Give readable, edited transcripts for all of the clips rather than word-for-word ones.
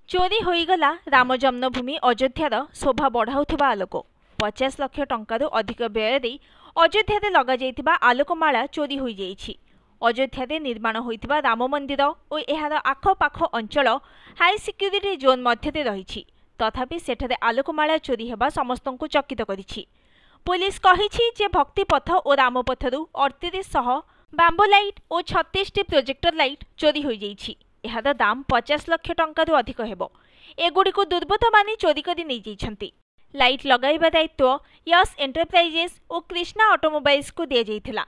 चोरी होईगला राम जन्मभूमि अयोध्यार शोभा बढ़ाउथिबा आलोक 50 लाख टंकारु अधिक व्यय दे अयोध्या लगा जाइथिबा आलोकमाला चोरी होई जाइछि। अयोध्या निर्माण होइथिबा राम मंदिर और एहार आखपाख अंचल हाई सिक्यूरिटी जोन मध्यते रहिछि। तथापि सेठारे आलोकमाला चोरी हेबा समस्तंकु चकित करिछि। पुलिस कहिछि जे भक्तिपथ और रामपथरु 3800 बाम्बो लाइट और 36 प्रोजेक्टर लाइट चोरी होई जाइछि। एहार दाम 50 लाख टंकारु अधिक हेबो। एगुड़िक दुर्बृत्त माने चोरी करि नै जाइछन्ति। लाइट लगाइबा दायित्व यश एंटरप्राइजेस और कृष्णा ऑटोमोबाइल्स को दिया जाइथिला।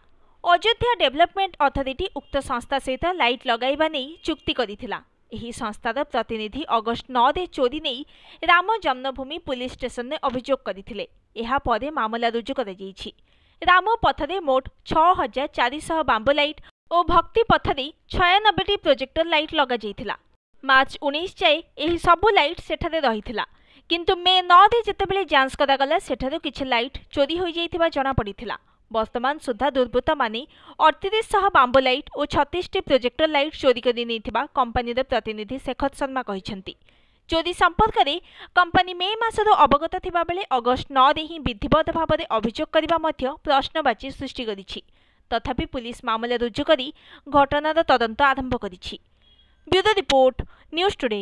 अयोध्या डेवलपमेंट अथॉरिटी उक्त संस्था सहित लाइट लगाइबा नै चुक्ति करिथिला। एही संस्थार प्रतिनिधि अगस्ट 9 रे चोरी नै राम जन्मभूमि पुलिस स्टेशन में अभियोग करथिले। एहा परे मामला रुजु करा जाइछि। राम पथरे मोट 6400 बाम्बो लाइट और भक्ति पथरे 96 प्रोजेक्टर लाइट लगा जाइथिला। मार्च 19 जाए एही सबु लाइट सेठारे रहिथिला, किंतु मे 9 रे जेतेबेले जांच करागला सेठारु किछि लाइट चोरी होई जाइथिबा जणा पड़िथिला। वर्तमान सुधा दुर्बृत्त माने 3800 बाम्बो लाइट और 36 प्रोजेक्टर लाइट चोरी करि नैथिबा कंपनीर प्रतिनिधि शेखर शर्मा कहिसंती। चोरी संपर्क में कंपनी मे मासर अवगत थिबा बेले अगस्ट 9 रे ही विधिवत भाव में अभियोग करबा मध्य प्रश्नवाची सृष्टि करिछि। तथापि पुलिस मामला रुजु करी घटनार तदंत आरंभ करिछि। Bureau report, news today.